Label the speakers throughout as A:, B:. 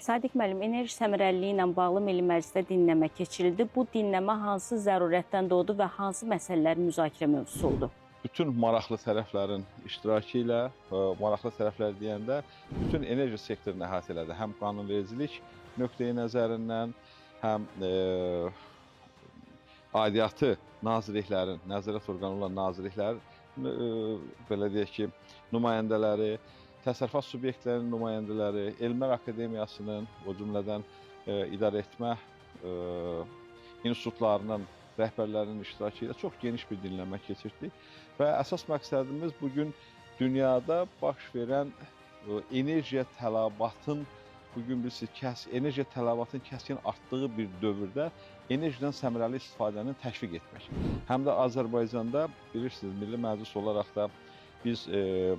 A: Sadiq müəllim, enerji səmərəliliyi ilə bağlı Milli Məclisdə dinləmə keçirildi. Bu dinləmə hansı zərurətdən doğdu və hansı məsələlərin müzakirə mövzusu oldu?
B: Bütün maraqlı tərəflərin iştirakı ilə, maraqlı tərəflər deyəndə, bütün enerji sektorunu əhatə elədi. Həm qanunvericilik nöqteyi nəzərindən, həm aidiyyatı nazirliklərin, nəzarət orqanı olan nazirliklərin, belə deyək ki, nümayəndələri, təsərrüfat subyektlərinin nümayəndələri, Elmlər Akademiyasının, o cümlədən idarəetmə institutlarının rəhbərlərinin iştirakı ilə çox geniş bir dinləmə keçirdik və əsas məqsədimiz bugün dünyada baş verən enerjiyə tələbatın, bugün bilirsiniz, enerjiya tələbatının kəskin artdığı bir dövrdə enerjidən səmərəli istifadəni təşviq etmək. Həm də Azərbaycanda bilirsiniz, Milli Məclis olaraq da biz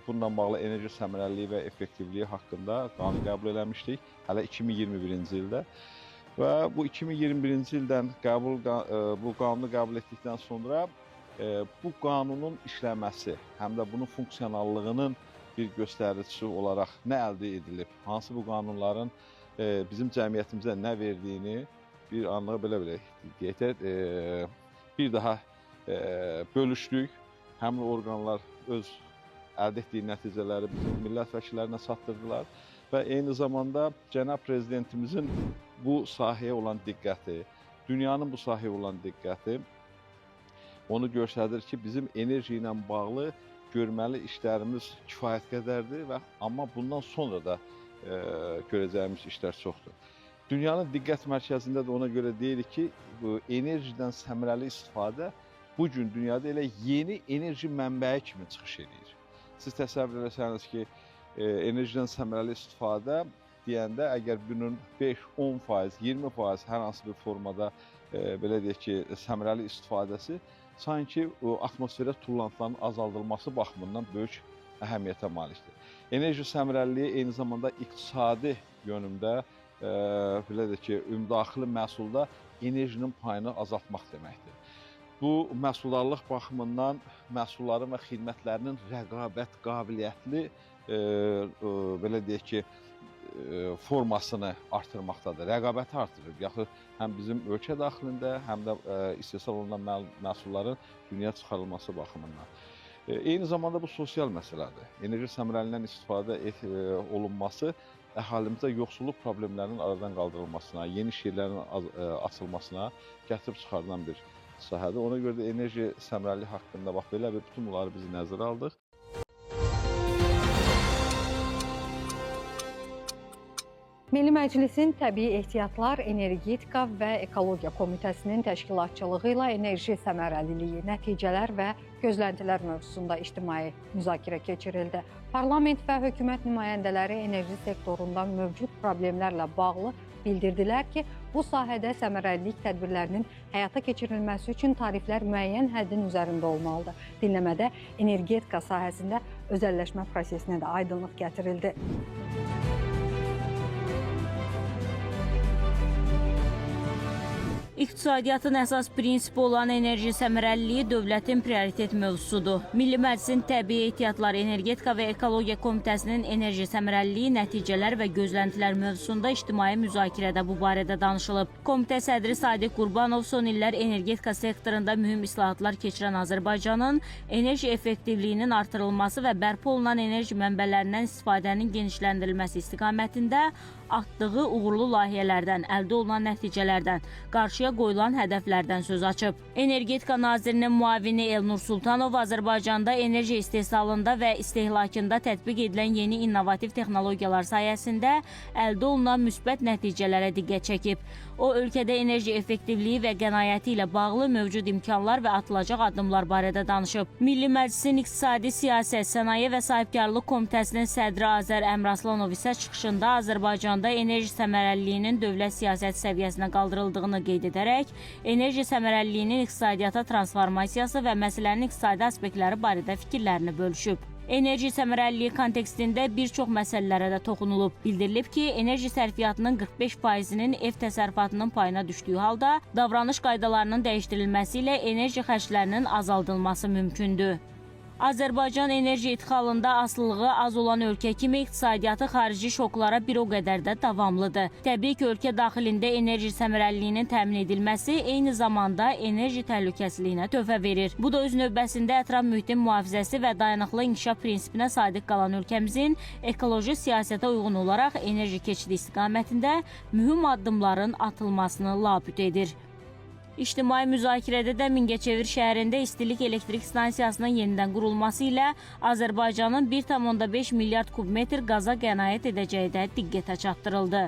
B: bununla bağlı enerji səmərəliliyi və effektivliyi haqqında qanun qəbul eləmişdik, hələ 2021-ci ildə. Və bu 2021-ci ildən bu qanunu qəbul etdikdən sonra bu qanunun işləməsi, həm də bunun funksionallığının bir göstəricisi olaraq nə əldə edilib, hansı bu qanunların bizim cəmiyyətimizə nə verdiyini bir anlığa belə bir daha bölüşdük. Həmin orqanlar öz əldə etdiyi nəticələri bizim millət vəkillərinə çatdırdılar və eyni zamanda Cənab Prezidentimizin bu sahəyə olan diqqəti, dünyanın bu sahəyə olan diqqəti onu göstərir ki, bizim enerji ilə bağlı görməli işlərimiz kifayət qədərdir və amma bundan sonra da görəcəyimiz işlər çoxdur. Dünyanın diqqət mərkəzində də ona görə deyirik ki, bu enerjidən səmərəli istifadə bu gün dünyada elə yeni enerji mənbəyi kimi çıxış edir. Siz təsəvvür etsəniz ki, enerjidən səmərəli istifadə deyəndə, əgər bunun 5-10%, 20% hər hansı bir formada belə deyək ki, səmərəli istifadəsi sanki atmosferə tullantıların azaldılması baxımından böyük əhəmiyyətə malikdir. Enerji səmərəliliyi eyni zamanda iqtisadi yönümdə, belə deyək ki, ümumdaxili məhsulda enerjinin payını azaltmaq deməkdir. Bu, məhsuldarlıq baxımından məhsulların və xidmətlərinin rəqabət qabiliyyətli, belə deyək ki, formasını artırmaqdadır, rəqabəti artırır. Yaxud həm bizim ölkə daxilində, həm də istehsal olunan məhsulların dünya çıxarılması baxımından. Eyni zamanda bu sosial məsələdir. Enerji səmərəliliyindən istifadə olunması əhalimizdə yoxsulluq problemlərinin aradan qaldırılmasına, yeni iş yerlərinin açılmasına gətirib çıxarılan bir sahədir. Ona görə də enerji səmərəliliyi haqqında bax belə və bütün bunları biz nəzərə aldıq.
C: Milli Məclisin Təbii Ehtiyatlar, Energetika və Ekologiya Komitəsinin təşkilatçılığı ilə enerji səmərəliliyi, nəticələr və gözləntilər mövzusunda ictimai müzakirə keçirildi. Parlament və hökumət nümayəndələri enerji sektorunda mövcud problemlərlə bağlı bildirdilər ki, bu sahədə səmərəlilik tədbirlərinin həyata keçirilməsi üçün tariflər müəyyən həddin üzərində olmalıdır. Dinləmədə energetika sahəsində özəlləşmə prosesinə də aydınlıq gətirildi.
A: İqtisadiyyatın əsas prinsipi olan enerji səmərəliliyi dövlətin prioritet mövzusudur. Milli Məclisin Təbii Ehtiyatlar, Energetika və Ekologiya Komitəsinin enerji səmərəliliyi, nəticələr və gözləntilər mövzusunda ictimai müzakirədə bu barədə danışılıb. Komitə sədri Sadiq Qurbanov son illər energetika sektorunda mühüm islahatlar keçirən Azərbaycanın enerji effektivliyinin artırılması və bərpa olunan enerji mənbələrindən istifadənin genişləndirilməsi istiqamətində atdığı uğurlu layihələrdən, əldə olunan nəticələrdən, qarşıya qoyulan hədəflərdən söz açıb. Energetika Nazirinin müavini Elnur Sultanov Azərbaycanda enerji istehsalında və istehlakında tətbiq edilən yeni innovativ texnologiyalar sayəsində əldə olunan müsbət nəticələrə diqqət çəkib. O, ölkədə enerji effektivliyi və qənaəti ilə bağlı mövcud imkanlar və atılacaq addımlar barədə danışıb. Milli Məclisin İqtisadi Siyasət, Sənaye və Sahibkarlıq Komitəsinin sədri Azər Əmraslanov isə çıxışında Azərbaycanda enerji səmərəliliyinin dövlət siyasət səviyyəsinə qaldırıldığını qeyd edərək, enerji səmərəliliyinin iqtisadiyyata transformasiyası və məsələnin iqtisadi aspektləri barədə fikirlərini bölüşüb. Enerji səmərəliliyi kontekstində bir çox məsələlərə də toxunulub. Bildirilib ki, enerji sərfiyyatının 45%-nin ev təsərrüfatının payına düşdüyü halda davranış qaydalarının dəyişdirilməsi ilə enerji xərclərinin azaldılması mümkündür. Azərbaycan enerji idxalında asılılığı az olan ölkə kimi iqtisadiyyatı xarici şoklara bir o qədər də davamlıdır. Təbii ki, ölkə daxilində enerji səmərəliliyinin təmin edilməsi eyni zamanda enerji təhlükəsizliyinə töhfə verir. Bu da öz növbəsində ətraf mühitin mühafizəsi və dayanıqlı inkişaf prinsipinə sadiq qalan ölkəmizin ekoloji siyasətə uyğun olaraq enerji keçidi istiqamətində mühüm addımların atılmasını labüd edir. İctimai müzakirədə də Mingəçevir şəhərində istilik elektrik stansiyasının yenidən qurulması ilə Azərbaycanın 1,5 milyard kubmetr qaza qənaət edəcəyi də diqqətə çatdırıldı.